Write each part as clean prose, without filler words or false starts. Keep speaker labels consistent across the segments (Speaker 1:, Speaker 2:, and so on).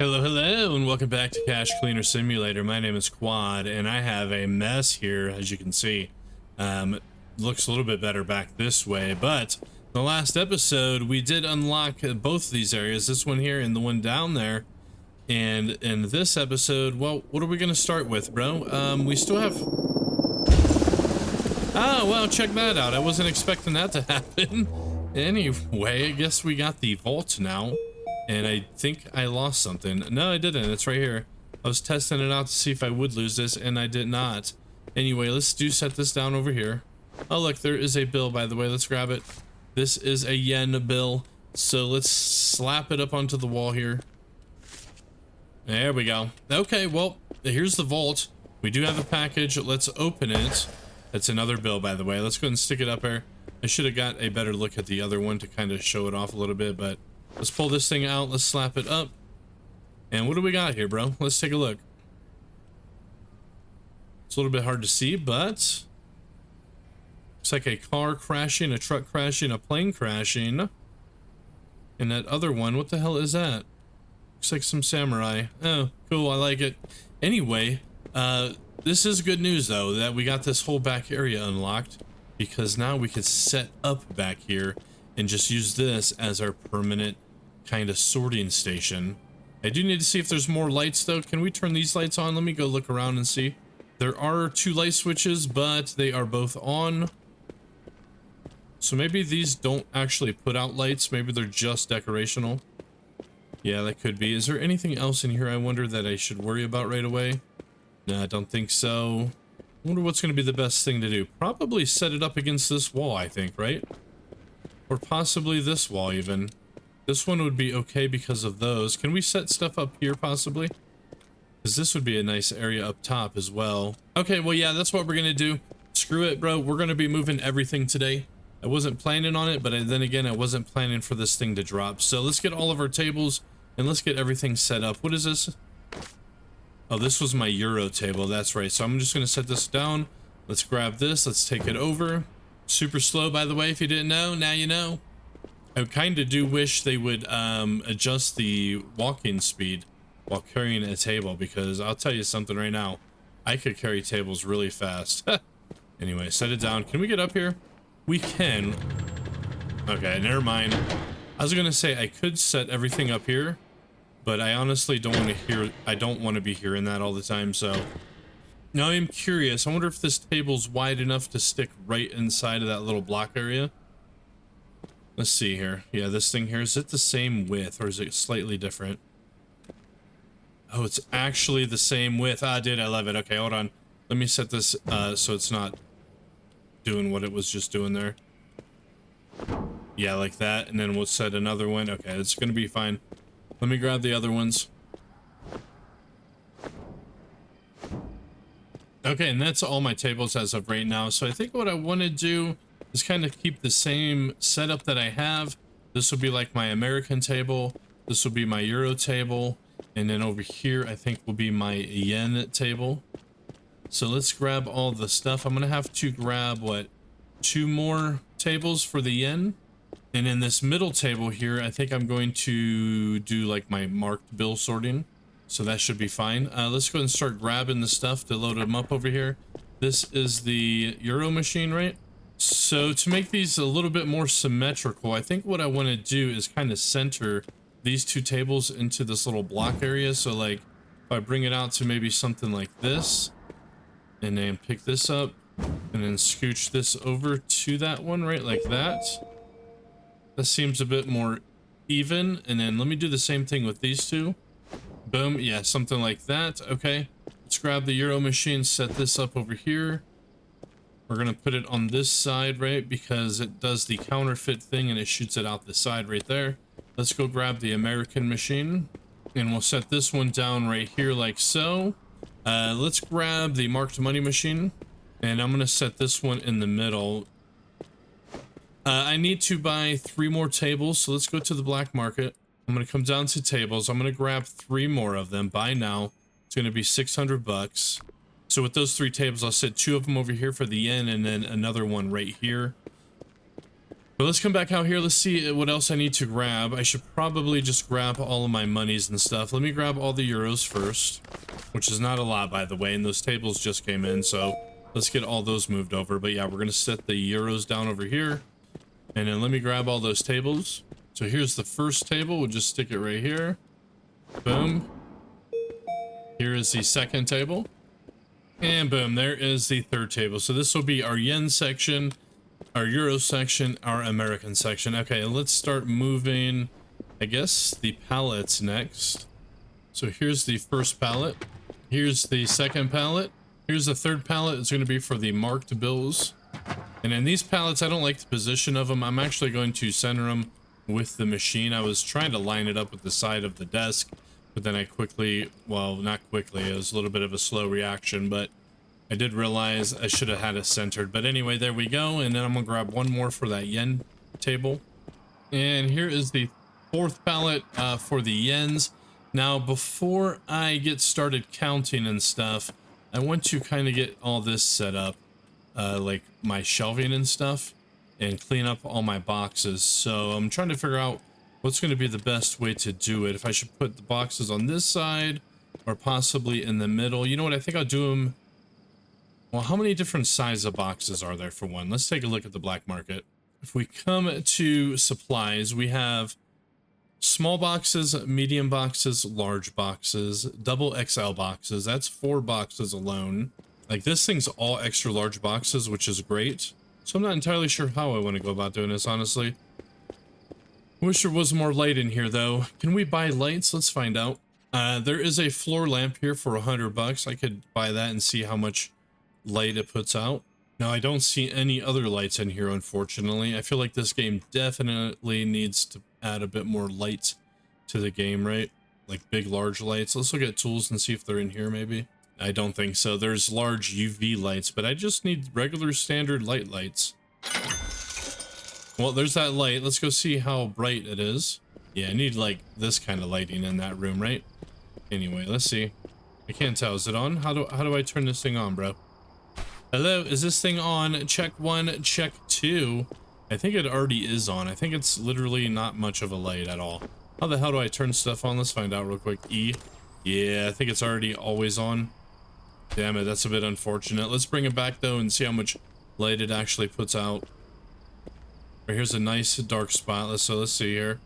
Speaker 1: Hello, hello, and welcome back to Cache Cleaner Simulator. My name is Quad, and I have a mess here, as you can see. Looks a little bit better back this way, but the last episode, we did unlock both of these areas, this one here and the one down there. And in this episode, well, what are we going to start with, bro? We still have... Oh, well, check that out. I wasn't expecting that to happen. Anyway, I guess we got the vault now. And I think I lost something. No, I didn't. It's right here. I was testing it out to see if I would lose this, and I did not. Anyway, let's set this down over here. Oh, look, there is a bill, by the way. Let's grab it. This is a yen bill. So let's slap it up onto the wall here. There we go. Okay, well, here's the vault. We do have a package. Let's open it. That's another bill, by the way. Let's go ahead and stick it up there. I should have got a better look at the other one to kind of show it off a little bit, but... Let's pull this thing out. Let's slap it up. And what do we got here, bro? Let's take a look. It's a little bit hard to see, but... Looks like a car crashing, a truck crashing, a plane crashing. And that other one, what the hell is that? Looks like some samurai. Oh, cool. I like it. Anyway, this is good news, though, that we got this whole back area unlocked. Because now we could set up back here and just use this as our permanent kind of sorting station. I do need to see if there's more lights though. Can we turn these lights on? Let me go look around and see. There are two light switches, but they are both on. So maybe these don't actually put out lights. Maybe they're just decorational. Yeah, that could be. Is there anything else in here I wonder that I should worry about right away? No, I don't think so. I wonder what's going to be the best thing to do. Probably set it up against this wall, I think, right? Or possibly this wall even. This one would be okay because of those. Can we set stuff up here possibly? Because this would be a nice area up top as well. Okay, well, yeah, that's what we're going to do. Screw it, bro. We're going to be moving everything today. I wasn't planning on it, but then again, I wasn't planning for this thing to drop. So let's get all of our tables and let's get everything set up. What is this? Oh, this was my Euro table. That's right. So I'm just going to set this down. Let's grab this. Let's take it over. Super slow, by the way, if you didn't know. Now you know. I kind of do wish they would adjust the walking speed while carrying a table, because I'll tell you something right now. I could carry tables really fast. Anyway, set it down. Can we get up here? We can. Okay, never mind. I was going to say I could set everything up here, but I honestly don't want to be hearing that all the time, so... Now I'm curious, I wonder if this table's wide enough to stick right inside of that little block area. Let's see here. Yeah, this thing here, is it the same width or is it slightly different? Oh, it's actually the same width. Ah, dude, I love it. Okay, hold on. Let me set this so it's not doing what it was just doing there. Yeah, like that. And then we'll set another one. Okay, it's gonna be fine. Let me grab the other ones. Okay, and that's all my tables as of right now. So I think what I want to do is kind of keep the same setup that I have. This will be like my American table. This will be my Euro table. And then over here, I think will be my yen table. So let's grab all the stuff. I'm going to have to grab, what, 2 more tables for the yen. And in this middle table here, I think I'm going to do like my marked bill sorting. So that should be fine. Let's go ahead and start grabbing the stuff to load them up over here. This is the Euro machine, right? So to make these a little bit more symmetrical, I think what I want to do is kind of center these 2 tables into this little block area. So like if I bring it out to maybe something like this, and then pick this up, and then scooch this over to that one, right? Like that. That seems a bit more even. And then let me do the same thing with these 2. Boom. Yeah, something like that. Okay, let's grab the Euro machine, set this up over here. We're gonna put it on this side, right, because it does the counterfeit thing and it shoots it out the side right there. Let's go grab the American machine and we'll set this one down right here like so. Let's grab the marked money machine and I'm gonna set this one in the middle. I need to buy 3 more tables, so let's go to the black market. I'm going to come down to tables. I'm going to grab 3 more of them. Buy now. It's going to be 600 bucks. So with those 3 tables, I'll set 2 of them over here for the yen and then another one right here. But let's come back out here. Let's see what else I need to grab. I should probably just grab all of my monies and stuff. Let me grab all the euros first, which is not a lot, by the way, and those tables just came in, so let's get all those moved over. But yeah, we're gonna set the euros down over here, and then let me grab all those tables. So here's the first table. We'll just stick it right here. Boom. Here is the second table, and boom, there is the third table. So this will be our yen section, our euro section, our American section. Okay, let's start moving, I guess, the pallets next. So here's the first pallet. Here's the second pallet. Here's the third pallet. It's going to be for the marked bills. And in these pallets, I don't like the position of them. I'm actually going to center them with the machine. I was trying to line it up with the side of the desk, but then I quickly, well, not quickly, it was a little bit of a slow reaction, but I did realize I should have had it centered. But anyway, there we go. And then I'm gonna grab one more for that yen table. And here is the fourth pallet for the yens. Now, before I get started counting and stuff, I want to kind of get all this set up, like my shelving and stuff, and clean up all my boxes. So I'm trying to figure out what's going to be the best way to do it. If I should put the boxes on this side or possibly in the middle. You know what? I think I'll do them. Well, how many different sizes of boxes are there for one? Let's take a look at the black market. If we come to supplies, we have small boxes, medium boxes, large boxes, double XL boxes. That's 4 boxes alone. Like, this thing's all extra large boxes, which is great. So I'm not entirely sure how I want to go about doing this, honestly. Wish there was more light in here, though. Can we buy lights? Let's find out. There is a floor lamp here for $100. I could buy that and see how much light it puts out. Now, I don't see any other lights in here, unfortunately. I feel like this game definitely needs to add a bit more light to the game, right? Like big, large lights. Let's look at tools and see if they're in here, maybe. I don't think so. There's large UV lights, but I just need regular standard lights. Well, there's that light. Let's go see how bright it is. Yeah, I need like this kind of lighting in that room, right? Anyway, let's see. I can't tell. Is it on? How do I turn this thing on, bro? Hello, is this thing on? Check 1, check 2. I think it already is on. I think it's literally not much of a light at all. How the hell do I turn stuff on? Let's find out real quick. E. Yeah, I think it's already always on. Damn it, that's a bit unfortunate. Let's bring it back though and see how much light it actually puts out. Right, here's a nice dark spot. Let's see here.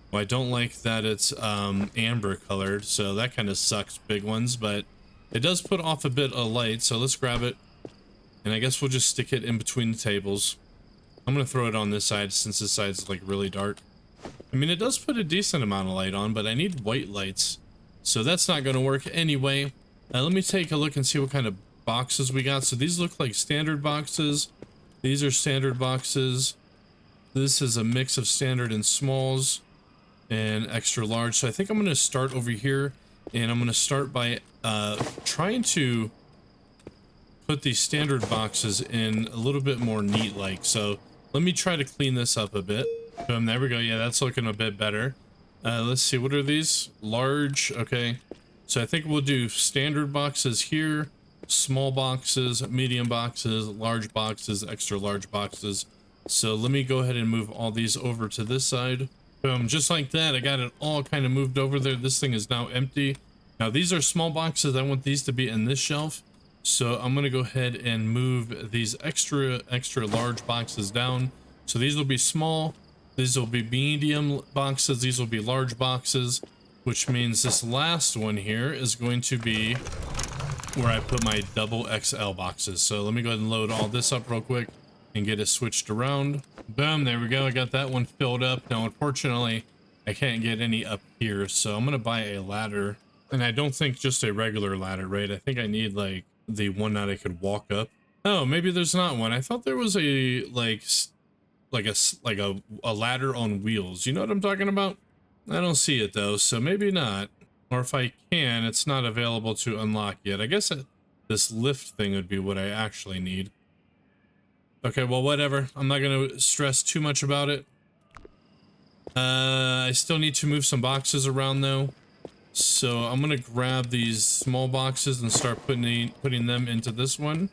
Speaker 1: Well, I don't like that it's amber colored, so that kind of sucks, big ones, but it does put off a bit of light, so let's grab it. And I guess we'll just stick it in between the tables. I'm gonna throw it on this side since this side's like really dark. I mean, it does put a decent amount of light on, but I need white lights, so that's not gonna work anyway. Let me take a look and see what kind of boxes we got. So these look like standard boxes. These are standard boxes. This is a mix of standard and smalls and extra large. So I think I'm gonna start over here, and I'm gonna start by trying to put these standard boxes in a little bit more neat like. So let me try to clean this up a bit. Boom, there we go. Yeah, that's looking a bit better. Let's see, what are these? Large, okay. So I think we'll do standard boxes here, small boxes, medium boxes, large boxes, extra large boxes. So let me go ahead and move all these over to this side. Boom, just like that, I got it all kind of moved over there. This thing is now empty. Now these are small boxes. I want these to be in this shelf. So I'm gonna go ahead and move these extra large boxes down. So these will be small, these will be medium boxes, these will be large boxes, which means this last one here is going to be where I put my double XL boxes. So let me go ahead and load all this up real quick and get it switched around. Boom, there we go. I got that one filled up. Now, unfortunately, I can't get any up here, so I'm gonna buy a ladder. And I don't think just a regular ladder, right? I think I need like the one that I could walk up. Oh, maybe there's not one. I thought there was a like a ladder on wheels. You know what I'm talking about? I don't see it though, so maybe not. Or if I can, it's not available to unlock yet. I guess this lift thing would be what I actually need. Okay, well, whatever. I'm not gonna stress too much about it. I still need to move some boxes around though. So I'm gonna grab these small boxes and start putting them into this one.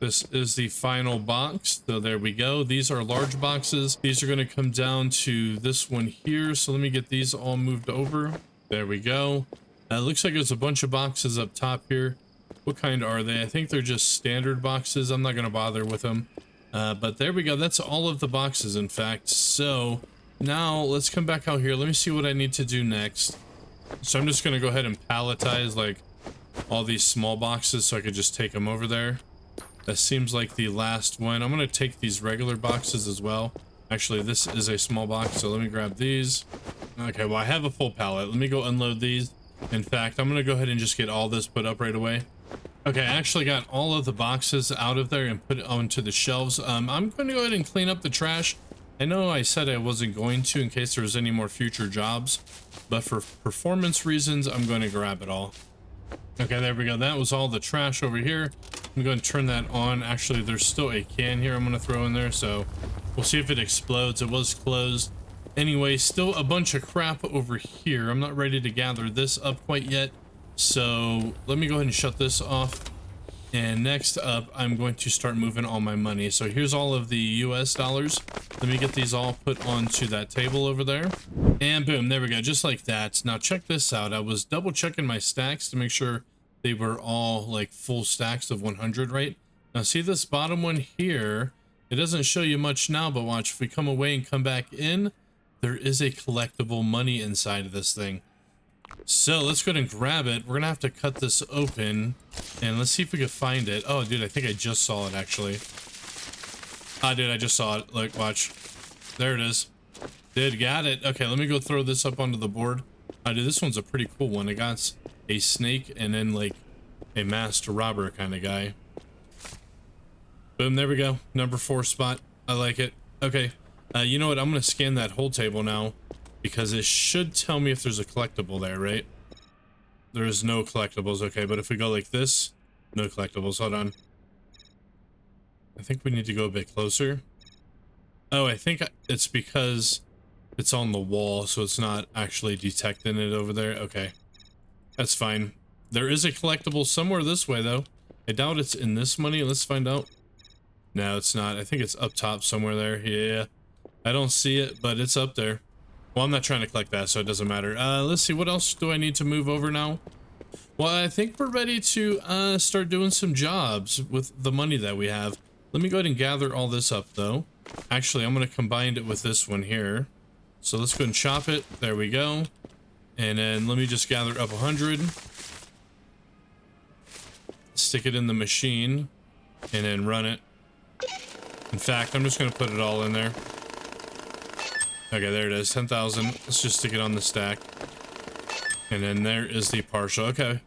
Speaker 1: This is the final box. So there we go. These are large boxes. These are going to come down to this one here. So let me get these all moved over. There we go. It looks like there's a bunch of boxes up top here. What kind are they? I think they're just standard boxes. I'm not going to bother with them. But there we go. That's all of the boxes, in fact. So now let's come back out here. Let me see what I need to do next. So I'm just going to go ahead and palletize like all these small boxes so I could just take them over there. That seems like the last one. I'm going to take these regular boxes as well. Actually, this is a small box, so let me grab these. Okay, well, I have a full pallet. Let me go unload these. In fact, I'm going to go ahead and just get all this put up right away. Okay, I actually got all of the boxes out of there and put it onto the shelves. I'm going to go ahead and clean up the trash. I know I said I wasn't going to in case there was any more future jobs, but for performance reasons, I'm going to grab it all. Okay, there we go. That was all the trash over here. I'm going to turn that on. Actually, there's still a can here I'm going to throw in there, so we'll see if it explodes. It was closed. Anyway, still a bunch of crap over here. I'm not ready to gather this up quite yet, so let me go ahead and shut this off. And next up, I'm going to start moving all my money. So here's all of the US dollars. Let me get these all put onto that table over there. And boom, there we go, just like that. Now check this out. I was double checking my stacks to make sure they were all like full stacks of 100, right? Now see this bottom one here? It doesn't show you much now, but watch, if we come away and come back in, there is a collectible money inside of this thing. So let's go ahead and grab it. We're gonna have to cut this open and let's see if we can find it. Oh dude, I think I just saw it actually. Ah dude, I just saw it. Look, watch. There it is. Dude, got it. Okay, let me go throw this up onto the board. Dude, this one's a pretty cool one. It got a snake and then like a masked robber kind of guy. Boom, there we go. Number 4 spot. I like it. Okay, you know what? I'm gonna scan that whole table now, because it should tell me if there's a collectible there, right? There is no collectibles, okay, but if we go like this, no collectibles. Hold on. I think we need to go a bit closer. Oh, I think it's because it's on the wall, so it's not actually detecting it over there. Okay, that's fine. There is a collectible somewhere this way, though. I doubt it's in this money. Let's find out. No, it's not. I think it's up top somewhere there. Yeah, I don't see it, but it's up there. Well, I'm not trying to collect that, so it doesn't matter. Let's see, what else do I need to move over now? Well, I think we're ready to start doing some jobs with the money that we have. Let me go ahead and gather all this up, though. Actually, I'm going to combine it with this one here. So let's go ahead and chop it. There we go. And then let me just gather up 100. Stick it in the machine and then run it. In fact, I'm just going to put it all in there. Okay, there it is, 10,000. Let's just stick it on the stack. And then there is the partial. Okay.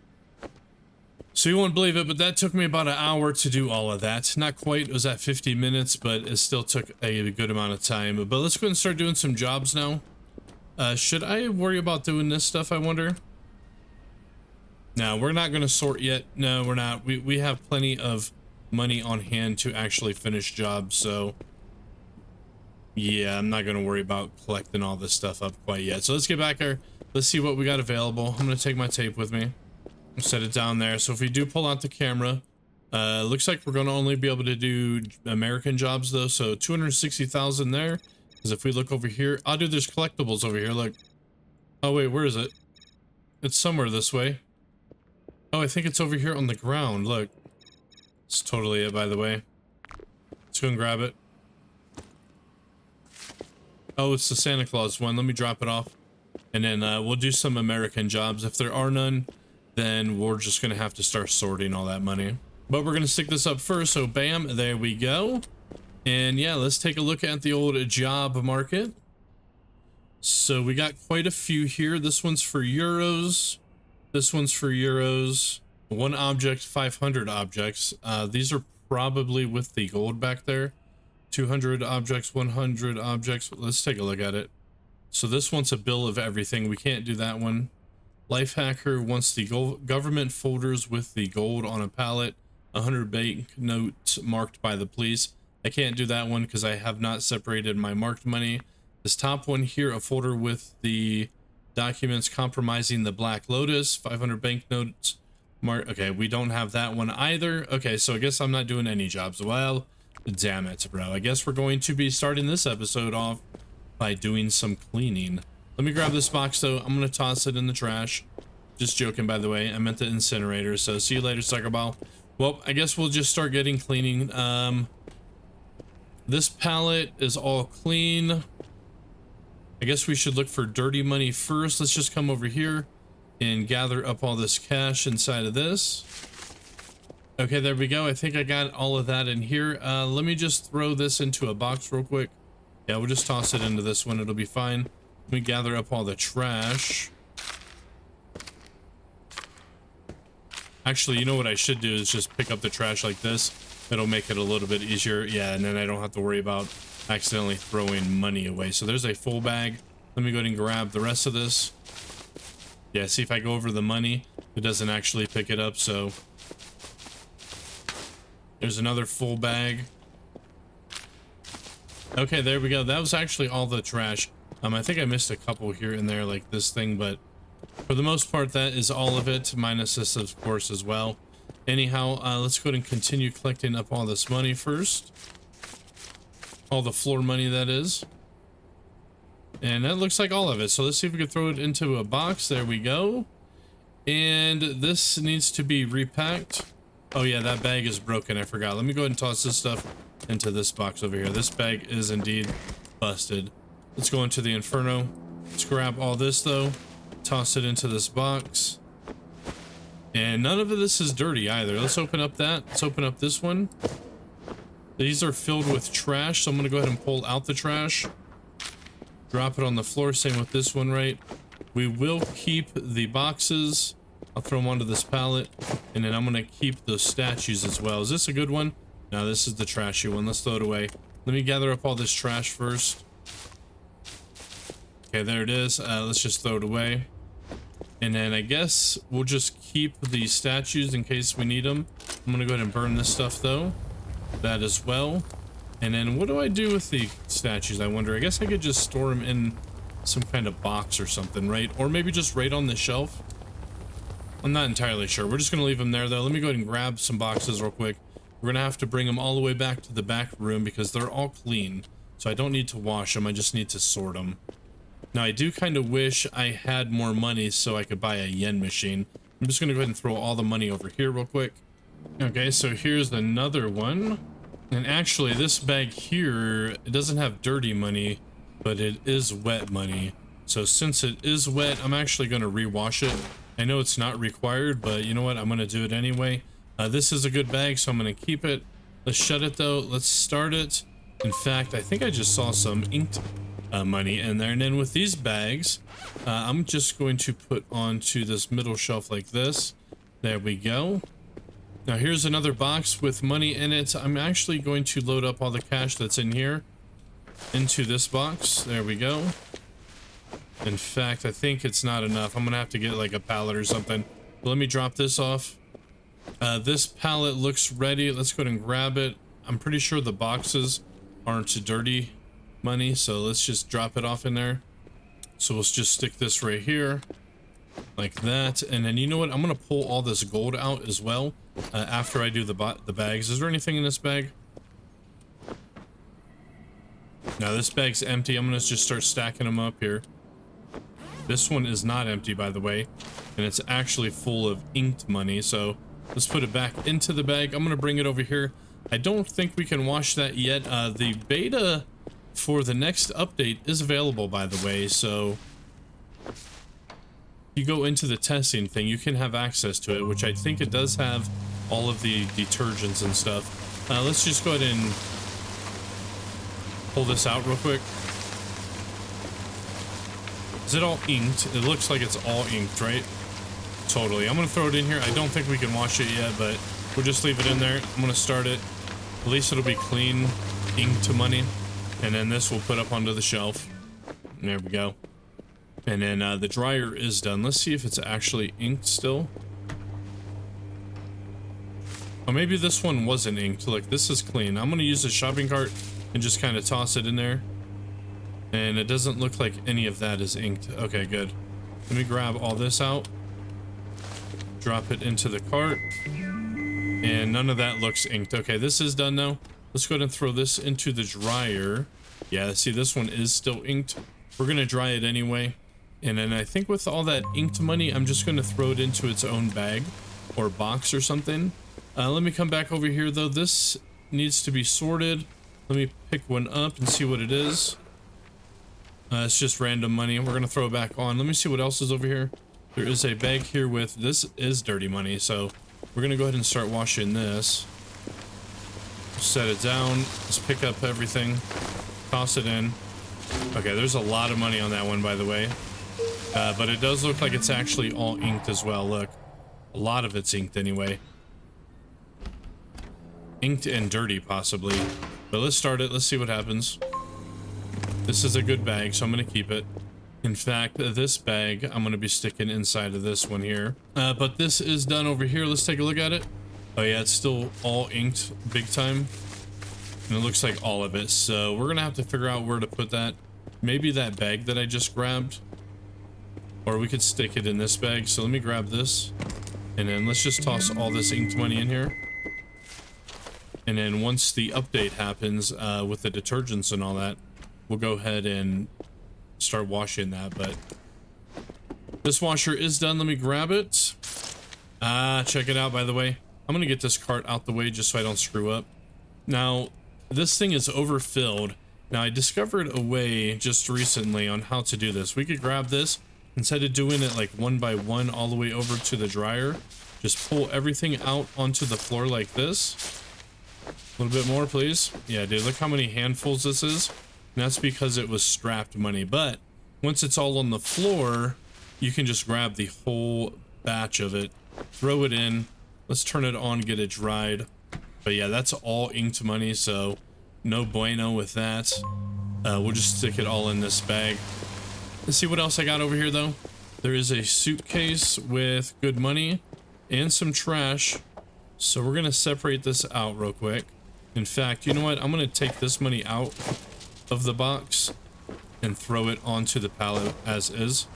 Speaker 1: So you won't believe it, but that took me about an hour to do all of that. Not quite, it was at 50 minutes, but it still took a good amount of time. But let's go ahead and start doing some jobs now. Should I worry about doing this stuff, I wonder? No, we're not going to sort yet. No, we're not. We have plenty of money on hand to actually finish jobs, so... yeah, I'm not going to worry about collecting all this stuff up quite yet. So let's get back here. Let's see what we got available. I'm going to take my tape with me. Set it down there. So if we do pull out the camera, looks like we're going to only be able to do American jobs, though. So 260,000 there. Because if we look over here... oh, dude, there's collectibles over here. Look. Oh, wait, where is it? It's somewhere this way. Oh, I think it's over here on the ground. Look. It's totally it, by the way. Let's go and grab it. Oh, it's the Santa Claus one. Let me drop it off. And then we'll do some American jobs. If there are none, then we're just going to have to start sorting all that money. But we're going to stick this up first. So bam, there we go. And yeah, let's take a look at the old job market. So we got quite a few here. This one's for euros. This one's for euros. 1 object, 500 objects. These are probably with the gold back there. 200 objects, 100 objects. Let's take a look at it. So this wants a bill of everything. We can't do that one. Life Hacker wants the government folders with the gold on a pallet. 100 banknotes marked by the police. I can't do that one because I have not separated my marked money. This top one here, a folder with the documents compromising the Black Lotus. 500 banknotes. Okay, we don't have that one either. Okay, so I guess I'm not doing any jobs. Well, damn it, bro. I guess we're going to be starting this episode off by doing some cleaning. Let me grab this box, though. I'm going to toss it in the trash. Just joking, by the way. I meant the incinerator, so see you later, sucker ball. Well, I guess we'll just start getting cleaning. This pallet is all clean. I guess we should look for dirty money first. Let's just come over here and gather up all this cash inside of this. Okay, there we go. I think I got all of that in here. Let me just throw this into a box real quick. Yeah, we'll just toss it into this one. It'll be fine. Let me gather up all the trash. Actually, you know what I should do is just pick up the trash like this. It'll make it a little bit easier. Yeah, and then I don't have to worry about accidentally throwing money away. So there's a full bag. Let me go ahead and grab the rest of this. Yeah, see if I go over the money, it doesn't actually pick it up, so there's another full bag. Okay, there we go. That was actually all the trash. I think I missed a couple here and there like this thing, but for the most part, that is all of it, minus this, of course, as well. Anyhow, let's go ahead and continue collecting up all this money first. All the floor money, that is. And that looks like all of it. So let's see if we can throw it into a box. There we go. And this needs to be repacked. Oh yeah, that bag is broken. I forgot. Let me go ahead and toss this stuff into this box over here. This bag is indeed busted. Let's go into the Inferno. Let's grab all this though. Toss it into this box. And none of this is dirty either. Let's open up that. Let's open up this one. These are filled with trash, so I'm going to go ahead and pull out the trash. Drop it on the floor. Same with this one, right? We will keep the boxes. I'll throw them onto this pallet. And then I'm going to keep those statues as well. Is this a good one? No, this is the trashy one. Let's throw it away. Let me gather up all this trash first. Okay, there it is. Let's just throw it away. And then I guess we'll just keep the statues in case we need them. I'm going to go ahead and burn this stuff, though. That as well. And then what do I do with the statues, I wonder? I guess I could just store them in some kind of box or something, right? Or maybe just right on the shelf. I'm not entirely sure. We're just going to leave them there, though. Let me go ahead and grab some boxes real quick. We're going to have to bring them all the way back to the back room because they're all clean. So I don't need to wash them. I just need to sort them. Now, I do kind of wish I had more money so I could buy a yen machine. I'm just going to go ahead and throw all the money over here real quick. Okay, so here's another one. And actually, this bag here, it doesn't have dirty money, but it is wet money. So since it is wet, I'm actually going to rewash it. I know it's not required, but you know what? I'm going to do it anyway. This is a good bag, so I'm going to keep it. Let's shut it, though. Let's start it. In fact, I think I just saw some inked money in there. And then with these bags, I'm just going to put onto this middle shelf like this. There we go. Now here's another box with money in it. I'm actually going to load up all the cash that's in here into this box. There we go. In fact, I think it's not enough. I'm gonna have to get like a pallet or something. But let me drop this off. This pallet looks ready. Let's go ahead and grab it. I'm pretty sure the boxes aren't dirty money, so let's just drop it off in there. So let's just stick this right here like that. And then you know what? I'm gonna pull all this gold out as well after I do the bags. Is there anything in this bag? Now this bag's empty. I'm gonna just start stacking them up here. This one is not empty, by the way, and it's actually full of inked money. So let's put it back into the bag. I'm gonna bring it over here. I don't think we can wash that yet. The beta for the next update is available, by the way, so you go into the testing thing, you can have access to it, which I think it does have all of the detergents and stuff. Let's just go ahead and pull this out real quick. Is it all inked? It looks like it's all inked, right? Totally. I'm gonna throw it in here. I don't think we can wash it yet, but we'll just leave it in there. I'm gonna start it. At least it'll be clean, inked to money. And then this we'll put up onto the shelf. There we go. And then the dryer is done. Let's see if it's actually inked still. Oh, maybe this one wasn't inked. Look, this is clean. I'm gonna use the shopping cart and just kind of toss it in there. And it doesn't look like any of that is inked. Okay, good. Let me grab all this out. Drop it into the cart. And none of that looks inked. Okay, this is done now. Let's go ahead and throw this into the dryer. Yeah, see, this one is still inked. We're gonna dry it anyway. And then I think with all that inked money, I'm just gonna throw it into its own bag or box or something. Let me come back over here though. This needs to be sorted. Let me pick one up and see what it is. It's just random money. We're gonna throw it back on. Let me see what else is over here. There is a bag here with, this is dirty money, so we're gonna go ahead and start washing this. Set it down. Let's pick up everything. Toss it in. Okay, there's a lot of money on that one, by the way. But it does look like it's actually all inked as well. Look, a lot of it's inked anyway. Inked and dirty, possibly. But let's start it. Let's see what happens. This is a good bag, so I'm going to keep it. In fact, this bag, I'm going to be sticking inside of this one here. But this is done over here. Let's take a look at it. Oh yeah, it's still all inked big time. And it looks like all of it. So we're going to have to figure out where to put that. Maybe that bag that I just grabbed. Or we could stick it in this bag. So let me grab this. And then let's just toss all this inked money in here. And then once the update happens with the detergents and all that, we'll go ahead and start washing that. But this washer is done. Let me grab it. Check it out, by the way. I'm gonna get this cart out the way just so I don't screw up. Now, this thing is overfilled. Now, I discovered a way just recently on how to do this. We could grab this, instead of doing it like one by one all the way over to the dryer, just pull everything out onto the floor like this. A little bit more, please. Yeah, dude, look how many handfuls this is. And that's because it was strapped money. But once it's all on the floor, you can just grab the whole batch of it, throw it in. Let's turn it on, get it dried. But yeah, that's all inked money, so no bueno with that. We'll just stick it all in this bag. Let's see what else I got over here, though. There is a suitcase with good money and some trash. So we're going to separate this out real quick. In fact, you know what? I'm going to take this money out of the box and throw it onto the pallet as is.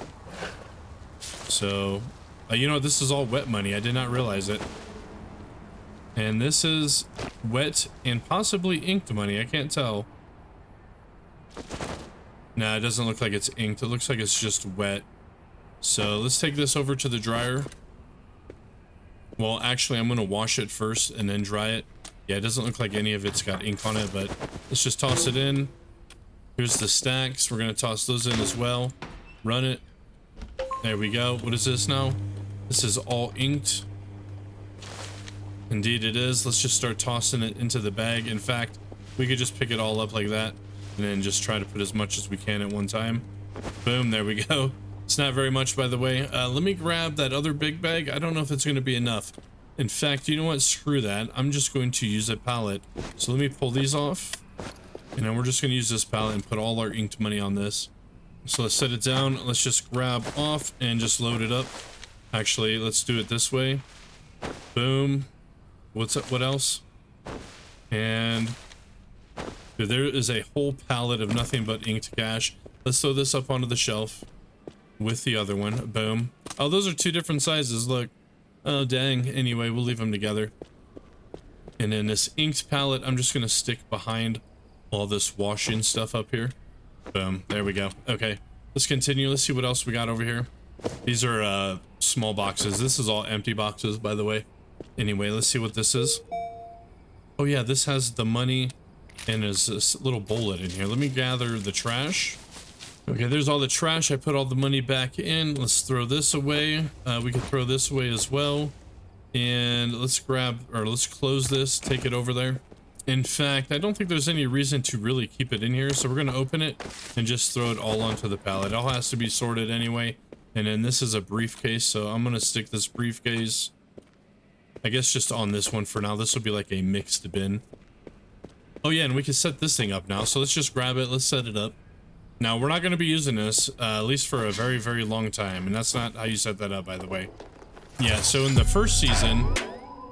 Speaker 1: So, you know, this is all wet money. I did not realize it. And this is wet and possibly inked money. I can't tell. Nah, it doesn't look like it's inked. It looks like it's just wet. So let's take this over to the dryer. Well, actually, I'm going to wash it first and then dry it. Yeah, it doesn't look like any of it's got ink on it, but let's just toss it in. Here's the stacks. We're going to toss those in as well. Run it. There we go. What is this now? This is all inked. Indeed it is. Let's just start tossing it into the bag. In fact, we could just pick it all up like that and then just try to put as much as we can at one time. Boom, there we go. It's not very much, by the way. Let me grab that other big bag. I don't know if it's going to be enough. In fact, you know what? Screw that. I'm just going to use a pallet. So let me pull these off. And then we're just going to use this pallet and put all our inked money on this. So let's set it down. Let's just grab off and just load it up. Actually, let's do it this way. Boom. What's up? What else? And dude, there is a whole pallet of nothing but inked cash. Let's throw this up onto the shelf with the other one. Boom. Oh, those are two different sizes. Look. Oh, dang. Anyway, we'll leave them together. And then this inked pallet, I'm just going to stick behind all this washing stuff up here. Boom. There we go. Okay. Let's continue. Let's see what else we got over here. These are small boxes. This is all empty boxes, by the way. Anyway, let's see what this is. Oh yeah, this has the money and there's this little bullet in here. Let me gather the trash. Okay, there's all the trash. I put all the money back in. Let's throw this away. We can throw this away as well. And let's grab, or let's close this, take it over there. In fact, I don't think there's any reason to really keep it in here. So we're going to open it and just throw it all onto the pallet. It all has to be sorted anyway. And then this is a briefcase. So I'm going to stick this briefcase, I guess, just on this one for now. This will be like a mixed bin. Oh yeah, and we can set this thing up now. So let's just grab it. Let's set it up. Now, we're not going to be using this, at least for a very, very long time. And that's not how you set that up, by the way. Yeah, so in the first season,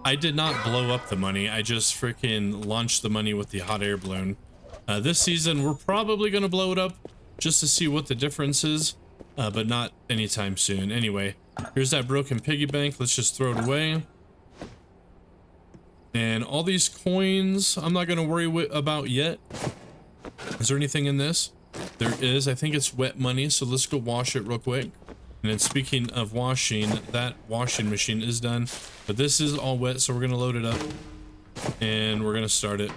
Speaker 1: I did not blow up the money. I just freaking launched the money with the hot air balloon. This season, we're probably going to blow it up just to see what the difference is. but not anytime soon. Anyway, here's that broken piggy bank. Let's just throw it away. And all these coins, I'm not going to worry about yet. Is there anything in this? There is. I think it's wet money, so let's go wash it real quick. And then speaking of washing, that washing machine is done. But this is all wet, so we're going to load it up. And we're going to start it.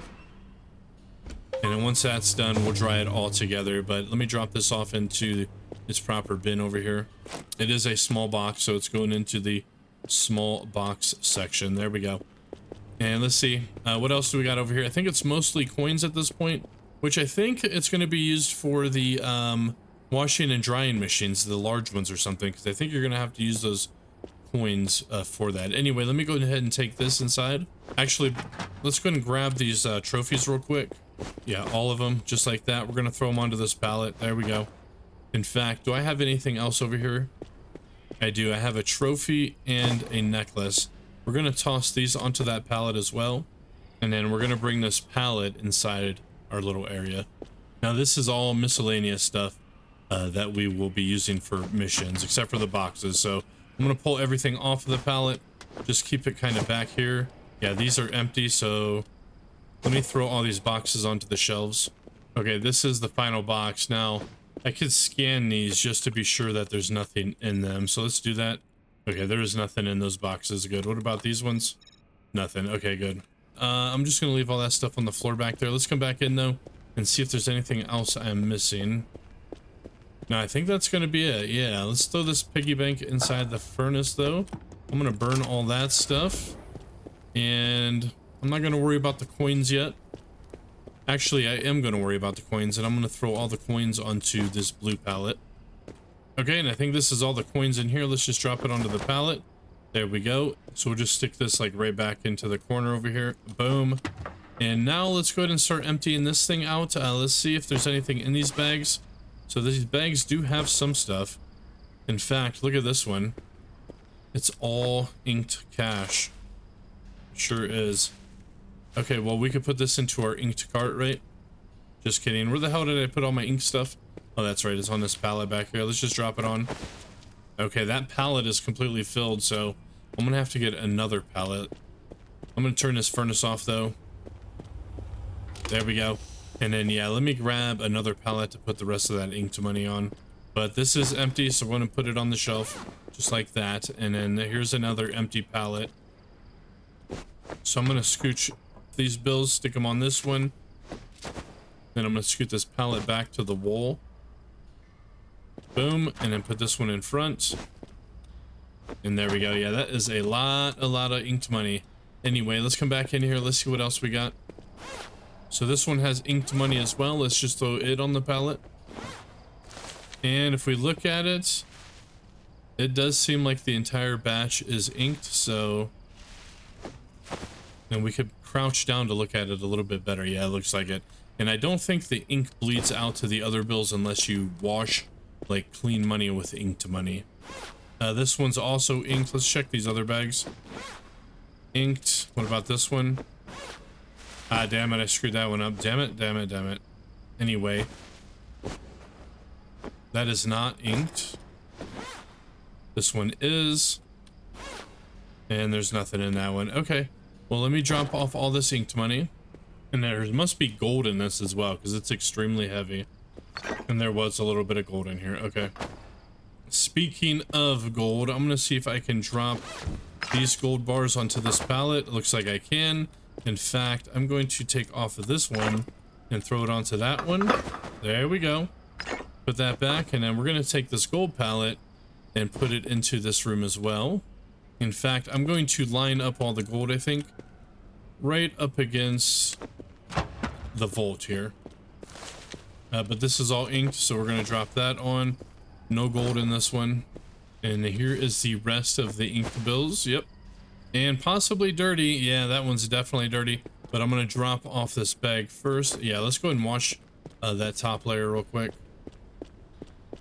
Speaker 1: And then once that's done, we'll dry it all together. But let me drop this off into its proper bin over here. It is a small box, so it's going into the small box section. There we go. And let's see, what else do we got over here? I think it's mostly coins at this point, which I think it's going to be used for the washing and drying machines, the large ones or something, because I think you're going to have to use those coins for that. Anyway, let me go ahead and take this inside. Actually, let's go ahead and grab these trophies real quick. Yeah, all of them, just like that. We're going to throw them onto this pallet. There we go. In fact, do I have anything else over here? I do. I have a trophy and a necklace. We're going to toss these onto that pallet as well. And then we're going to bring this pallet inside our little area. Now, this is all miscellaneous stuff that we will be using for missions, except for the boxes. So I'm going to pull everything off of the pallet. Just keep it kind of back here. Yeah, these are empty, so let me throw all these boxes onto the shelves. Okay, this is the final box. Now, I could scan these just to be sure that there's nothing in them. So let's do that. Okay, there is nothing in those boxes. Good. What about these ones? Nothing. Okay, good. I'm just going to leave all that stuff on the floor back there. Let's come back in, though, and see if there's anything else I'm missing. No, I think that's going to be it. Yeah, let's throw this piggy bank inside the furnace, though. I'm going to burn all that stuff. And I'm not going to worry about the coins yet. Actually, I am going to worry about the coins, and I'm going to throw all the coins onto this blue pallet. Okay, and I think this is all the coins in here. Let's just drop it onto the pallet. There we go. So we'll just stick this like right back into the corner over here. Boom. And now let's go ahead and start emptying this thing out. Let's see if there's anything in these bags. So these bags do have some stuff. In fact, look at this one. It's all inked cash. Sure is. Okay, well, we could put this into our inked cart, right? Just kidding. Where the hell did I put all my ink stuff? Oh, that's right. It's on this pallet back here. Let's just drop it on. Okay, that pallet is completely filled, so I'm going to have to get another pallet. I'm going to turn this furnace off, though. There we go. And then, yeah, let me grab another pallet to put the rest of that inked money on. But this is empty, so we're going to put it on the shelf, just like that. And then here's another empty pallet. So I'm going to scooch these bills, stick them on this one. Then I'm going to scoot this pallet back to the wall. Boom, and then put this one in front. And there we go. Yeah, that is a lot of inked money. Anyway, let's come back in here. Let's see what else we got. So this one has inked money as well. Let's just throw it on the pallet. And if we look at it, it does seem like the entire batch is inked, so... And we could crouch down to look at it a little bit better. Yeah, it looks like it. And I don't think the ink bleeds out to the other bills unless you wash, like, clean money with inked money. This one's also inked. Let's check these other bags. Inked. What about this one? Ah, damn it. I screwed that one up. Damn it, damn it, damn it. Anyway. That is not inked. This one is. And there's nothing in that one. Okay. Well, let me drop off all this inked money. And there must be gold in this as well, because it's extremely heavy. And there was a little bit of gold in here. Okay. Speaking of gold, I'm going to see if I can drop these gold bars onto this pallet. It looks like I can. In fact, I'm going to take off of this one and throw it onto that one. There we go. Put that back, and then we're going to take this gold pallet and put it into this room as well. In fact, I'm going to line up all the gold, I think, right up against the vault here. But this is all inked, so we're going to drop that on. No gold in this one. And here is the rest of the inked bills. Yep. And possibly dirty. Yeah, that one's definitely dirty. But I'm going to drop off this bag first. Yeah, let's go ahead and wash that top layer real quick.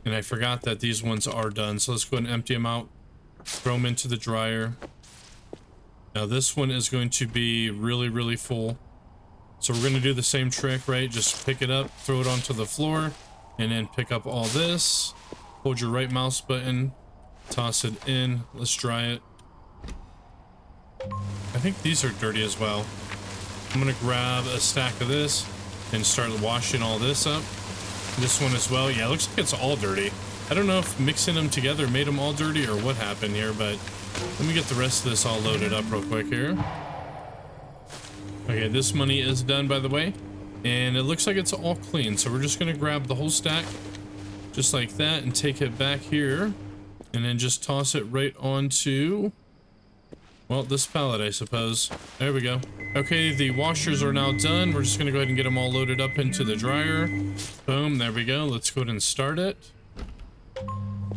Speaker 1: And I forgot that these ones are done. So let's go ahead and empty them out. Throw them into the dryer. Now this one is going to be really full. So we're going to do the same trick, right? Just pick it up, throw it onto the floor, and then pick up all this. hold your right mouse button, toss it in. Let's dry it. I think these are dirty as well. I'm gonna grab a stack of this and start washing all this up. This one as well. Yeah, it looks like it's all dirty. I don't know if mixing them together made them all dirty or what happened here, but let me get the rest of this all loaded up real quick here. Okay, this money is done, by the way, and it looks like it's all clean. So we're just gonna grab the whole stack just like that and take it back here and then just toss it right onto, well, this pallet, I suppose. There we go. Okay, the washers are now done. We're just gonna go ahead and get them all loaded up into the dryer. Boom, there we go. Let's go ahead and start it.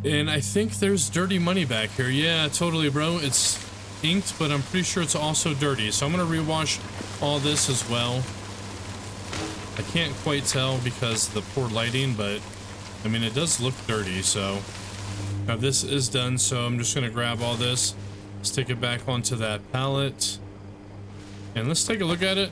Speaker 1: And I think there's dirty money back here. Yeah, totally, bro. It's inked, but I'm pretty sure it's also dirty. So I'm gonna rewash all this as well. I can't quite tell because of the poor lighting, but I mean, it does look dirty. So now this is done. So I'm just gonna grab all this, stick it back onto that pallet, and let's take a look at it.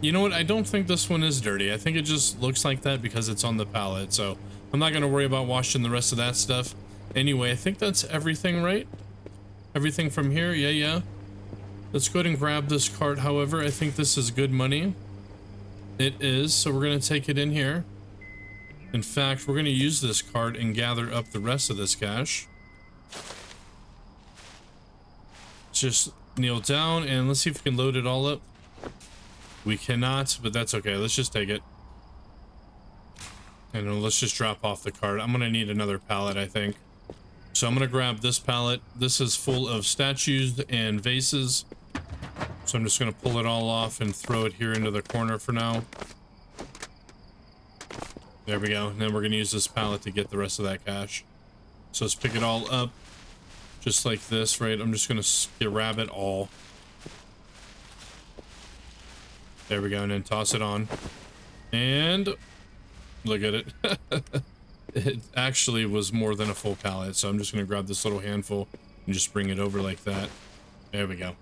Speaker 1: You know what? I don't think this one is dirty. I think it just looks like that because it's on the pallet. So I'm not going to worry about washing the rest of that stuff. Anyway, I think that's everything, right? Everything from here? Yeah. Let's go ahead and grab this cart, however. I think this is good money. It is, so we're going to take it in here. In fact, we're going to use this cart and gather up the rest of this cash. Just kneel down and let's see if we can load it all up. We cannot, but that's okay. Let's just take it. And then let's just drop off the cart. I'm gonna need another pallet, I think. So I'm gonna grab this pallet. This is full of statues and vases. So I'm just gonna pull it all off and throw it here into the corner for now. There we go. And then we're gonna use this pallet to get the rest of that cash. So let's pick it all up. Just like this, right? I'm just gonna grab it all. There we go, and then toss it on. And look at it. It actually was more than a full pallet, so I'm just gonna grab this little handful and just bring it over like that. There we go.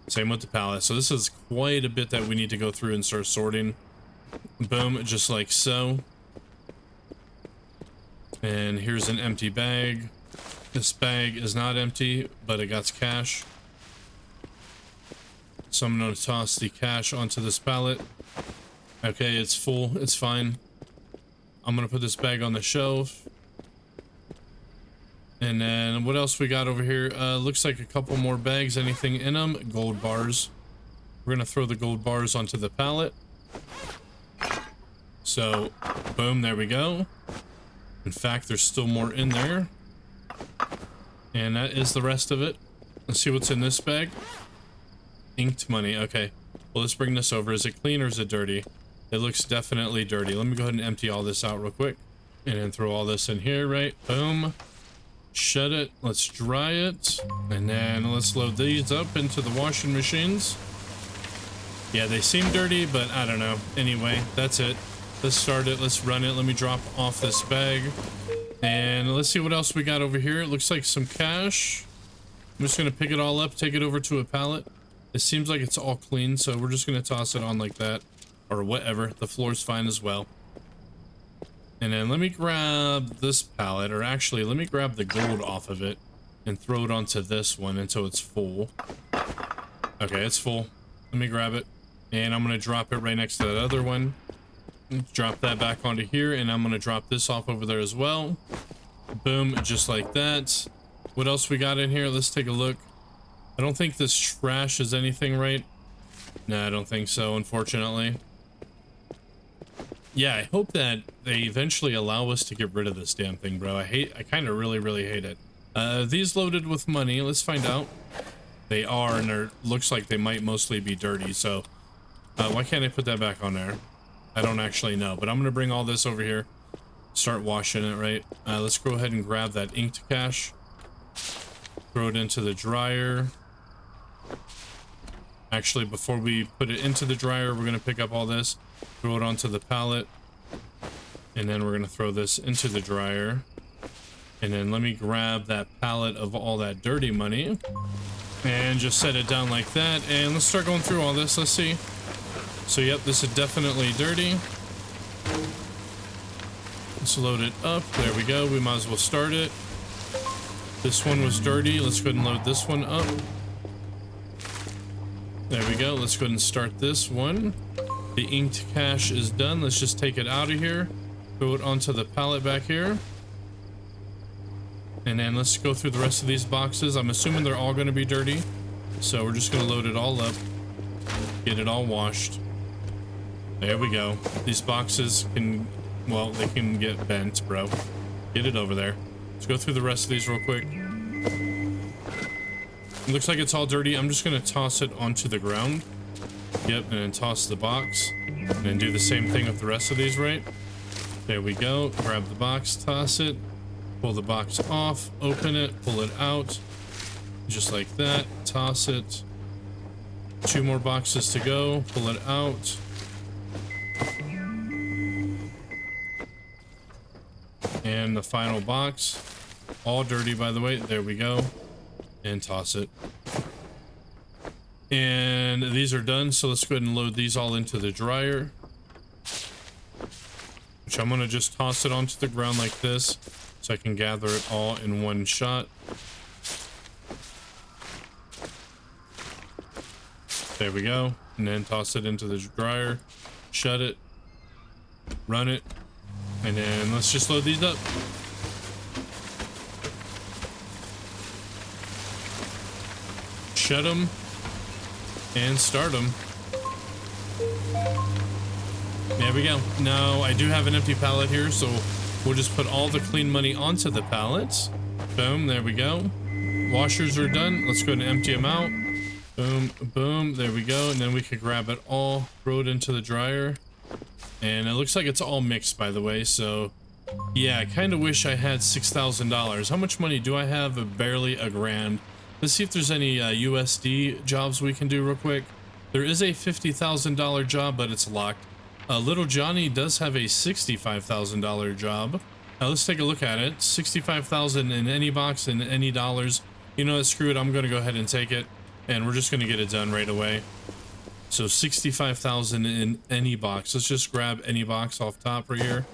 Speaker 1: Same with the pallet. So this is quite a bit that we need to go through and start sorting. Boom, just like so. And here's an empty bag. This bag is not empty, but it got cash. So I'm going to toss the cash onto this pallet. Okay, it's full. It's fine. I'm going to put this bag on the shelf. And then what else we got over here? Looks like a couple more bags. Anything in them? Gold bars. We're going to throw the gold bars onto the pallet. So, boom, there we go. In fact, there's still more in there. And that is the rest of it. Let's see what's in this bag. Inked money. Okay. Well, let's bring this over. Is it clean or is it dirty? It looks definitely dirty. Let me go ahead and empty all this out real quick. And then throw all this in here, right? Boom. Shut it. Let's dry it. And then let's load these up into the washing machines. Yeah, they seem dirty, but I don't know. Anyway, that's it. Let's start it. Let's run it. Let me drop off this bag. And let's see what else we got over here. It looks like some cash. I'm just going to pick it all up, take it over to a pallet. It seems like it's all clean, so we're just going to toss it on like that. Or whatever. The floor's fine as well. And then let me grab this pallet, or actually let me grab the gold off of it and throw it onto this one until it's full. Okay, it's full. Let me grab it. And I'm going to drop it right next to that other one. Drop that back onto here, and I'm going to drop this off over there as well. Boom, just like that. What else we got in here? Let's take a look. I don't think this trash is anything, right? No, I don't think so, unfortunately. Yeah, I hope that they eventually allow us to get rid of this damn thing, bro. I kind of really hate it. These loaded with money. Let's find out. They are, and it looks like they might mostly be dirty, so why can't I put that back on there? I don't actually know, but I'm going to bring all this over here. Start washing it, right? Let's go ahead and grab that inked cash. Throw it into the dryer. Actually, before we put it into the dryer, we're going to pick up all this, throw it onto the pallet, and then we're going to throw this into the dryer. And then let me grab that pallet of all that dirty money and just set it down like that. And let's start going through all this. Let's see. So, yep, this is definitely dirty. Let's load it up. There we go. We might as well start it. This one was dirty. Let's go ahead and load this one up. There we go. Let's go ahead and start this one. The inked cache is done. Let's just take it out of here. Throw it onto the pallet back here. And then let's go through the rest of these boxes. I'm assuming they're all going to be dirty. So we're just going to load it all up. Get it all washed. There we go. These boxes can, well, they can get bent, bro. Get it over there. Let's go through the rest of these real quick. It looks like it's all dirty. I'm just going to toss it onto the ground. Yep, and then toss the box. And then do the same thing with the rest of these, right? There we go. Grab the box, toss it. Pull the box off, open it, pull it out. Just like that. Toss it. 2 more boxes to go. Pull it out. And the final box. All dirty, by the way. There we go. And toss it. And these are done, so let's go ahead and load these all into the dryer. Which I'm going to just toss it onto the ground like this, so I can gather it all in one shot. There we go. And then toss it into the dryer. Shut it. Run it. And then let's just load these up. Shut them. And start them. There we go. Now I do have an empty pallet here, so we'll just put all the clean money onto the pallets. Boom, there we go. Washers are done. Let's go ahead and empty them out. Boom, boom, there we go. And then we could grab it all, throw it into the dryer. And it looks like it's all mixed, by the way, so yeah, I kind of wish I had $6,000. How much money do I have? Barely a grand. Let's see if there's any USD jobs we can do real quick. There is a $50,000 job, but it's locked. Little Johnny does have a $65,000 job. Now let's take a look at it. $65,000 in any box in any dollars. You know what? Screw it. I'm going to go ahead and take it, and we're just going to get it done right away. So $65,000 in any box. Let's just grab any box off top right here.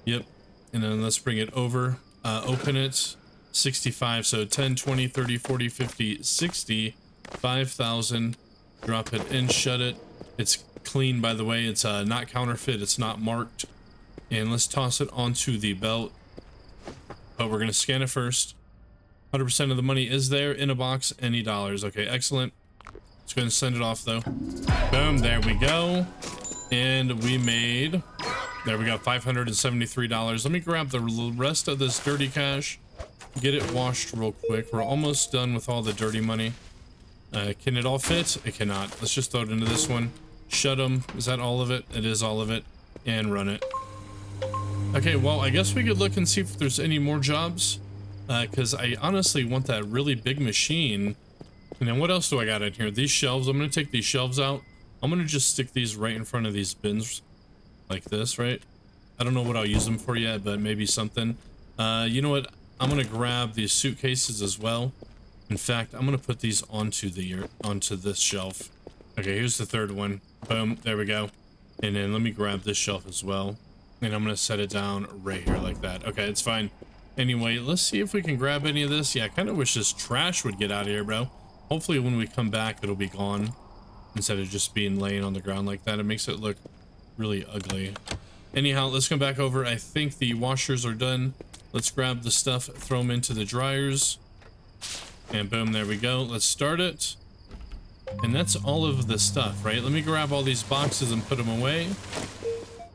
Speaker 1: Yep. And then let's bring it over. Open it. 65. So 10, 20, 30, 40, 50, 60. 5,000. Drop it in. Shut it. It's clean, by the way. It's not counterfeit. It's not marked. And let's toss it onto the belt. But we're going to scan it first. 100% of the money is there in a box. Any dollars. Okay, excellent. Let's go ahead and send it off, though. Boom, there we go. And we made, there we go, $573. Let me grab the rest of this dirty cash. Get it washed real quick. We're almost done with all the dirty money. Can it all fit? It cannot. Let's just throw it into this one. Shut them. Is that all of it? It is all of it. And run it. Okay, well, I guess we could look and see if there's any more jobs. Because I honestly want that really big machine. And then what else do I got in here? These shelves. I'm going to take these shelves out. I'm going to just stick these right in front of these bins. Like this, right? I don't know what I'll use them for yet, but maybe something. You know what? I'm going to grab these suitcases as well. In fact, I'm going to put these onto this shelf. Okay, here's the third one. Boom. There we go. And then let me grab this shelf as well. And I'm going to set it down right here like that. Okay, it's fine. Anyway, let's see if we can grab any of this. Yeah, I kind of wish this trash would get out of here, bro. Hopefully when we come back, it'll be gone. Instead of just being laying on the ground like that. It makes it look really ugly. Anyhow, let's come back over. I think the washers are done. Let's grab the stuff, throw them into the dryers. And boom, there we go. Let's start it. And that's all of the stuff, right? Let me grab all these boxes and put them away.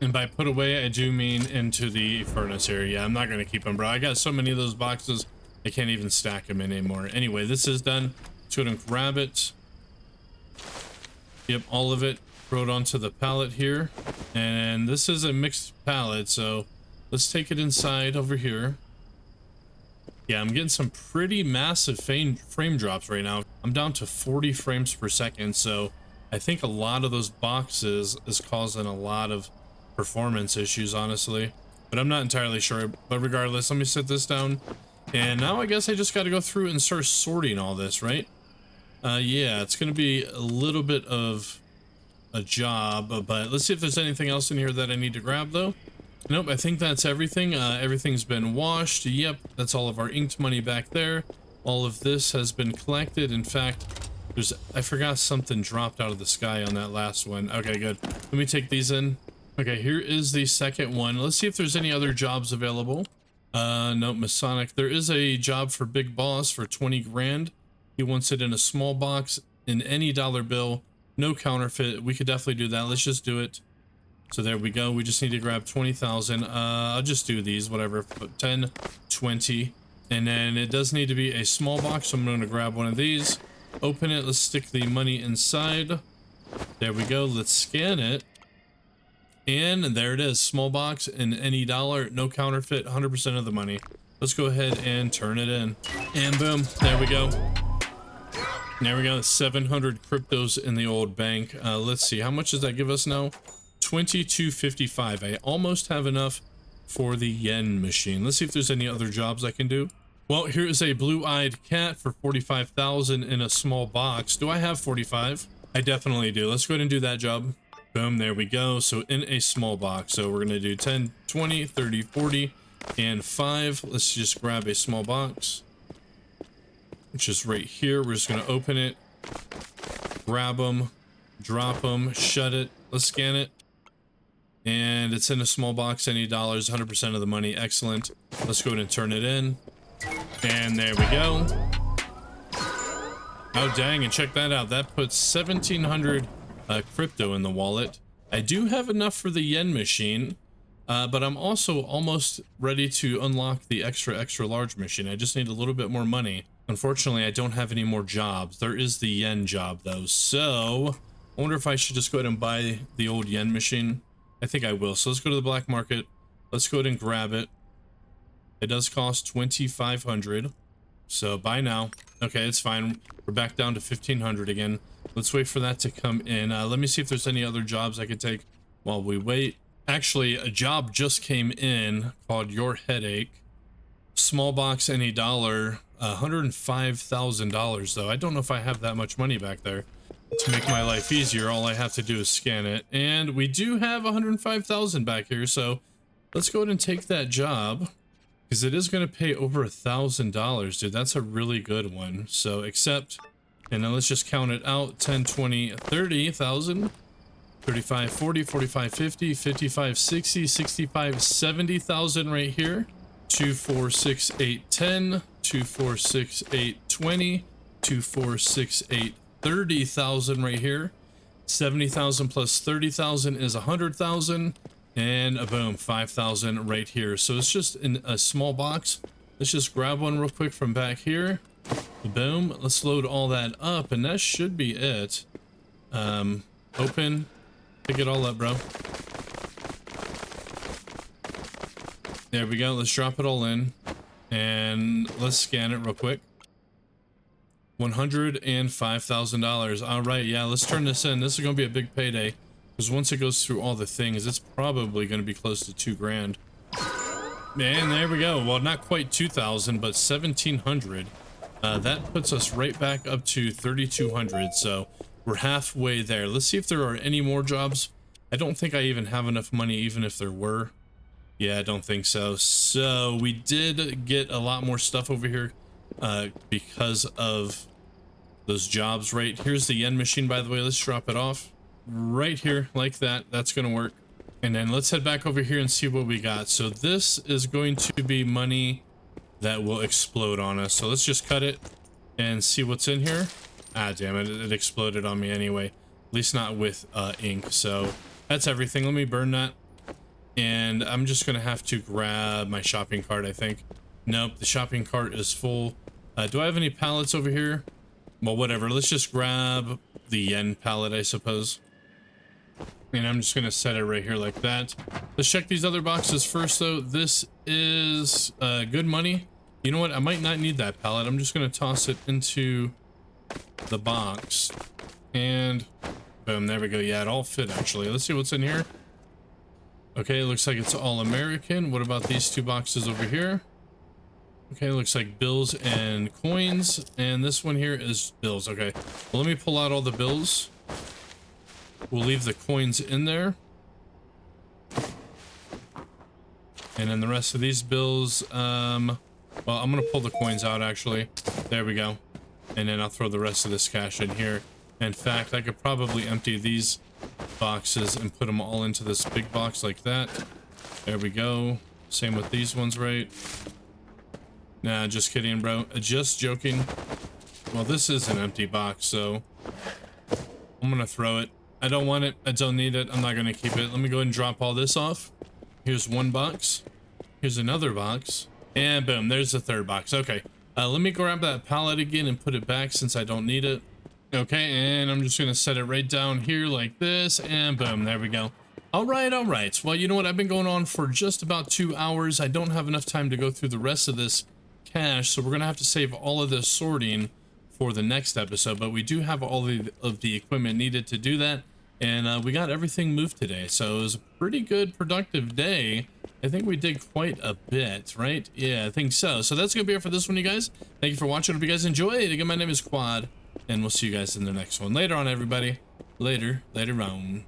Speaker 1: And by put away, I do mean into the furnace area. I'm not going to keep them, bro. I got so many of those boxes, I can't even stack them in anymore. Anyway, this is done. Let's go ahead and grab it. Yep, all of it. Throw it onto the pallet here. And this is a mixed pallet, so let's take it inside over here. Yeah, I'm getting some pretty massive frame drops right now. I'm down to 40 frames per second, so I think a lot of those boxes is causing a lot of performance issues, honestly. But I'm not entirely sure. But regardless, let me set this down. And now I guess I just got to go through and start sorting all this, right? Yeah, it's going to be a little bit of a job, but let's see if there's anything else in here that I need to grab, though. Nope, I think that's everything. Everything's been washed. Yep, that's all of our inked money back there. All of this has been collected. In fact, I forgot something dropped out of the sky on that last one. Okay, good. Let me take these in. Okay, here is the second one. Let's see if there's any other jobs available. No, Masonic. There is a job for Big Boss for 20 grand. He wants it in a small box in any dollar bill. No counterfeit. We could definitely do that. Let's just do it. So there we go. We just need to grab 20,000. I'll just do these, whatever. 10, 20. And then it does need to be a small box. So I'm going to grab one of these. Open it. Let's stick the money inside. There we go. Let's scan it. And there it is. Small box in any dollar. No counterfeit. 100% of the money. Let's go ahead and turn it in. And boom. There we go. There we go. 700 cryptos in the old bank. Let's see. How much does that give us now? 2255. I almost have enough for the yen machine. Let's see if there's any other jobs I can do. Well, here is a blue-eyed cat for 45,000 in a small box. Do I have 45? I definitely do. Let's go ahead and do that job. Boom, there we go. So in a small box. So we're going to do 10, 20, 30, 40, and 5. Let's just grab a small box, which is right here. We're just going to open it, grab them, drop them, shut it. Let's scan it. And it's in a small box, any dollars, 100% of the money. Excellent. Let's go ahead and turn it in. And there we go. Oh, dang. And check that out. That puts 1,700 crypto in the wallet. I do have enough for the yen machine, but I'm also almost ready to unlock the extra large machine. I just need a little bit more money. Unfortunately, I don't have any more jobs. There is the yen job, though. So I wonder if I should just go ahead and buy the old yen machine. I think I will. So let's go to the black market. Let's go ahead and grab it. It does cost 2,500. So buy now. Okay, it's fine. We're back down to 1,500 again. Let's wait for that to come in. Let me see if there's any other jobs I could take while we wait. Actually, a job just came in called Your Headache. Small box, any dollar. $105,000 though. I don't know if I have that much money back there. To make my life easier, all I have to do is scan it. And we do have 105,000 back here, so let's go ahead and take that job. Because it is going to pay over $1,000, dude. That's a really good one. So accept. And then let's just count it out. 10, 20, 30,000. 35, 40, 45, 50, 55, 60, 65, 70,000 right here. 2, 4, 6, 8, 10. 2, 4, 6, 8, 20. 2, 4, 6, 8, 30,000 right here. 70,000 plus 30,000 is 100,000. And a boom, 5,000 right here. So it's just in a small box. Let's just grab one real quick from back here. Boom. Let's load all that up, and that should be it. Open. Pick it all up, bro. There we go. Let's drop it all in. And let's scan it real quick. $105,000. All right, yeah, let's turn this in. This is going to be a big payday. Because once it goes through all the things, it's probably going to be close to 2 grand. And there we go. Well, not quite 2,000, but 1,700. That puts us right back up to 3,200. So we're halfway there. Let's see if there are any more jobs. I don't think I even have enough money, even if there were. Yeah, I don't think so. So we did get a lot more stuff over here because of those jobs, right? Here's the yen machine, by the way. Let's drop it off. Right here, like that. That's gonna work. And then let's head back over here and see what we got. So this is going to be money that will explode on us. So let's just cut it and see what's in here. Ah, damn it, it exploded on me anyway. At least not with ink. So that's everything. Let me burn that. And I'm just gonna have to grab my shopping cart, I think. Nope, the shopping cart is full. Do I have any pallets over here? Well, whatever. Let's just grab the yen pallet, I suppose. And I'm just gonna set it right here like that. Let's check these other boxes first, though. This is good money. You know what? I might not need that pallet. I'm just gonna toss it into the box. And boom, there we go. Yeah, it all fit, actually. Let's see what's in here. Okay, it looks like it's all American. What about these two boxes over here? Okay, looks like bills and coins. And this one here is bills. Okay, well, let me pull out all the bills. We'll leave the coins in there. And then the rest of these bills, well, I'm gonna pull the coins out actually. There we go. And then I'll throw the rest of this cash in here. In fact, I could probably empty these boxes and put them all into this big box like that. There we go. Same with these ones, right? Nah, just kidding, bro. Just joking. Well, this is an empty box, so I'm gonna throw it. I don't want it. I don't need it. I'm not gonna keep it. Let me go ahead and drop all this off. Here's one box. Here's another box. And boom, there's the third box. Okay. Let me grab that pallet again and put it back since I don't need it. Okay, and I'm just gonna set it right down here like this, and boom, there we go. All right. Well, you know what? I've been going on for just about 2 hours. I don't have enough time to go through the rest of this cache, so we're gonna have to save all of this sorting for the next episode, but we do have all of the equipment needed to do that, and we got everything moved today, so it was a pretty good productive day. I think we did quite a bit, right? Yeah, I think so. So that's gonna be it for this one, you guys. Thank you for watching. Hope you guys enjoyed. Again, my name is Quad, and we'll see you guys in the next one. Later on, everybody. Later on.